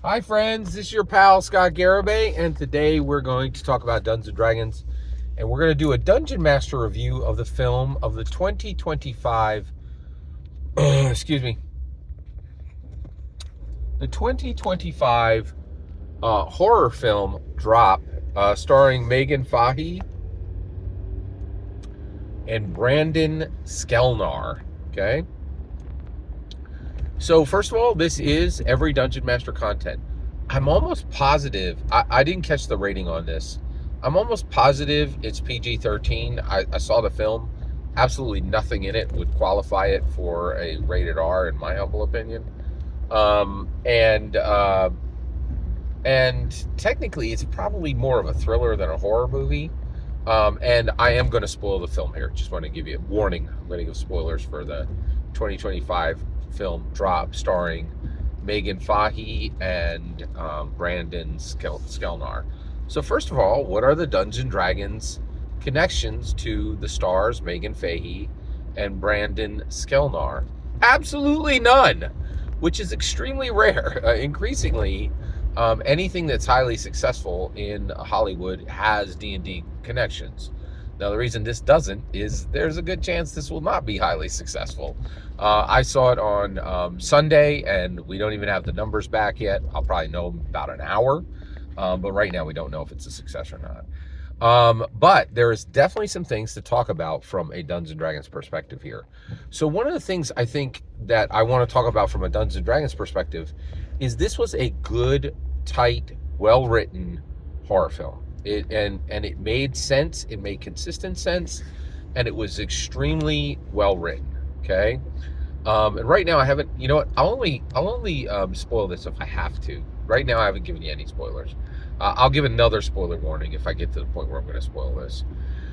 Hi friends, this is your pal Scott Garibay, and today we're going to talk about Dungeons and Dragons, and we're going to do a Dungeon Master review of the film of the 2025, excuse me, the 2025 horror film Drop, starring Meghann Fahy and Brandon Sklenar. Okay, so first of all, this is every Dungeon Master content. I'm almost positive. I didn't catch the rating on this. I'm almost positive it's PG-13. I saw the film. Absolutely nothing in it would qualify it for a rated R, in my humble opinion. Um, and uh, and technically, it's probably more of a thriller than a horror movie. And I am going to spoil the film here. Just want to give you a warning. I'm going to give spoilers for the 2025 film Drop, starring Meghann Fahy and Brandon Sklenar. So first of all, what are the Dungeons and Dragons connections to the stars Meghann Fahy and Brandon Sklenar? Absolutely none, which is extremely rare. Increasingly, anything that's highly successful in Hollywood has D&D connections. Now, the reason this doesn't is there's a good chance this will not be highly successful. I saw it on Sunday, and we don't even have the numbers back yet. I'll probably know in about an hour, but right now we don't know if it's a success or not. But there is definitely some things to talk about from a Dungeons and Dragons perspective here. So one of the things I think that I want to talk about from a Dungeons and Dragons perspective is this was a good, tight, well-written horror film. And it made sense. It made consistent sense, and it was extremely well written. Okay. And right now I haven't. You know what? I'll only spoil this if I have to. Right now I haven't given you any spoilers. I'll give another spoiler warning if I get to the point where I'm going to spoil this.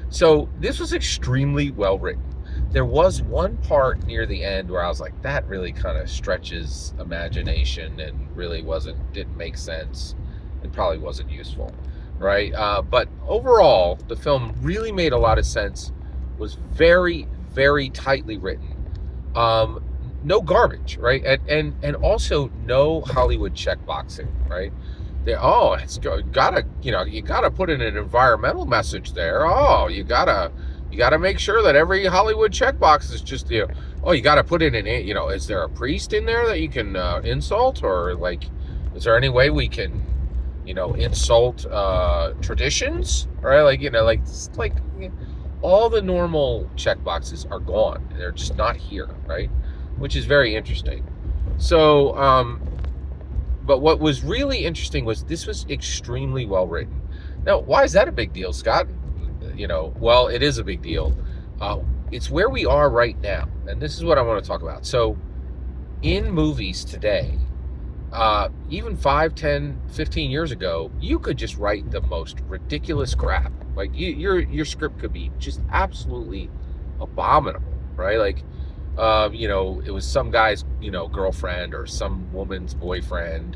So this was extremely well written. There was one part near the end where I was like, that really kind of stretches imagination and really didn't make sense and probably wasn't useful, right? But overall, the film really made a lot of sense, was very, very tightly written. Um, no garbage, right? And also no Hollywood checkboxing, right? It's gotta, you gotta put in an environmental message there. You gotta make sure that every Hollywood checkbox is just, you gotta put in is there a priest in there that you can insult, or like, is there any way we can, insult traditions, right? All the normal checkboxes are gone. They're just not here, right? Which is very interesting. So, but what was really interesting was this was extremely well written. Now, why is that a big deal, Scott? Well, it is a big deal. It's where we are right now, and this is what I want to talk about. So, in movies today, even 5, 10, 15 years ago, you could just write the most ridiculous crap. Like your script could be just absolutely abominable, right? Like, it was some guy's, girlfriend, or some woman's boyfriend,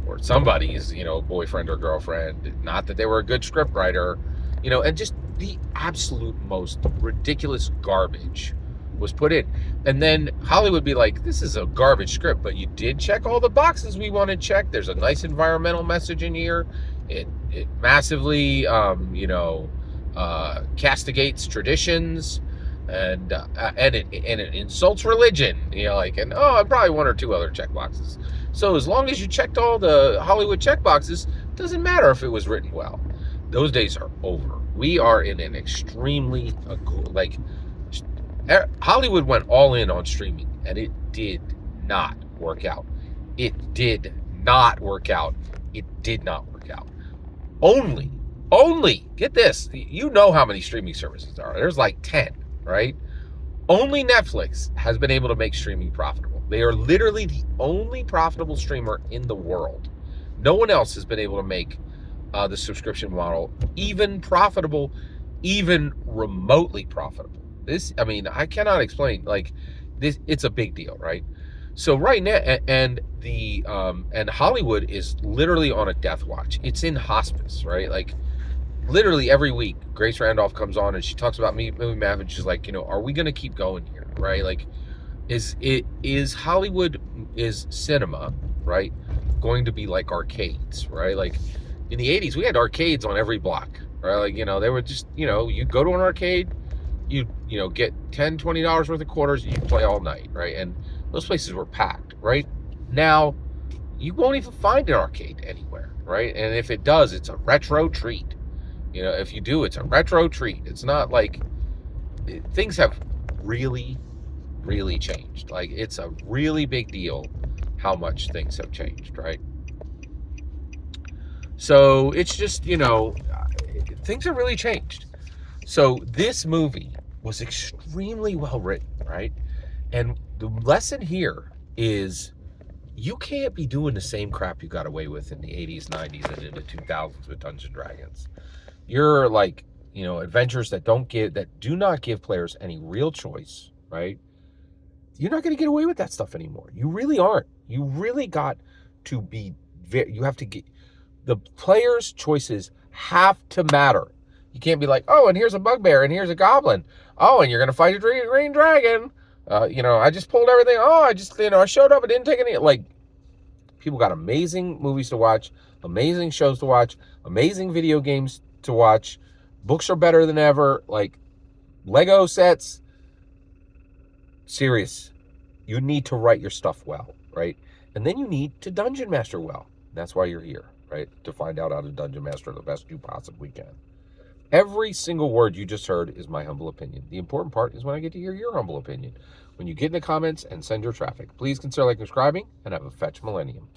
or somebody's, boyfriend or girlfriend. Not that they were a good script writer, and just the absolute most ridiculous garbage was put in. And then Hollywood would be like, this is a garbage script, but you did check all the boxes we want to check. There's a nice environmental message in here. It massively, castigates traditions, and it insults religion, and probably one or two other check boxes. So as long as you checked all the Hollywood check boxes, doesn't matter if it was written well. Those days are over. We are in an extremely Hollywood went all in on streaming, and it did not work out. It did not work out. It did not work out. Only, get this, you know how many streaming services there are. There's like 10, right? Only Netflix has been able to make streaming profitable. They are literally the only profitable streamer in the world. No one else has been able to make the subscription model even profitable, even remotely profitable. I cannot explain. Like, this, it's a big deal, right? So right now, and Hollywood is literally on a death watch. It's in hospice, right? Like, literally every week, Grace Randolph comes on and she talks about movie math, and she's like, are we going to keep going here, right? Like, is Hollywood, is cinema, right, going to be like arcades, right? Like in the 80s, we had arcades on every block, right? Like, they were just, you go to an arcade, you get $10, $20 worth of quarters, and you play all night, right? And those places were packed, right? Now, you won't even find an arcade anywhere, right? And if it does, it's a retro treat. If you do, it's a retro treat. It's not like things have really, really changed. Like, it's a really big deal how much things have changed, right? So it's just, things have really changed. So this movie was extremely well written, right? And the lesson here is you can't be doing the same crap you got away with in the 80s, 90s, and into 2000s with Dungeons & Dragons. You're like, adventures that do not give players any real choice, right? You're not going to get away with that stuff anymore. You really aren't. You really got to be you have to get the players' choices have to matter. You can't be like, oh, and here's a bugbear, and here's a goblin. Oh, and you're going to fight a green dragon. I just pulled everything. Oh, I showed up and didn't take any. Like, people got amazing movies to watch, amazing shows to watch, amazing video games to watch. Books are better than ever. Like, Lego sets. Serious. You need to write your stuff well, right? And then you need to dungeon master well. That's why you're here, right? To find out how to dungeon master the best you possibly can. Every single word you just heard is my humble opinion. The important part is when I get to hear your humble opinion. When you get in the comments and send your traffic. Please consider liking and subscribing, and have a fetch millennium.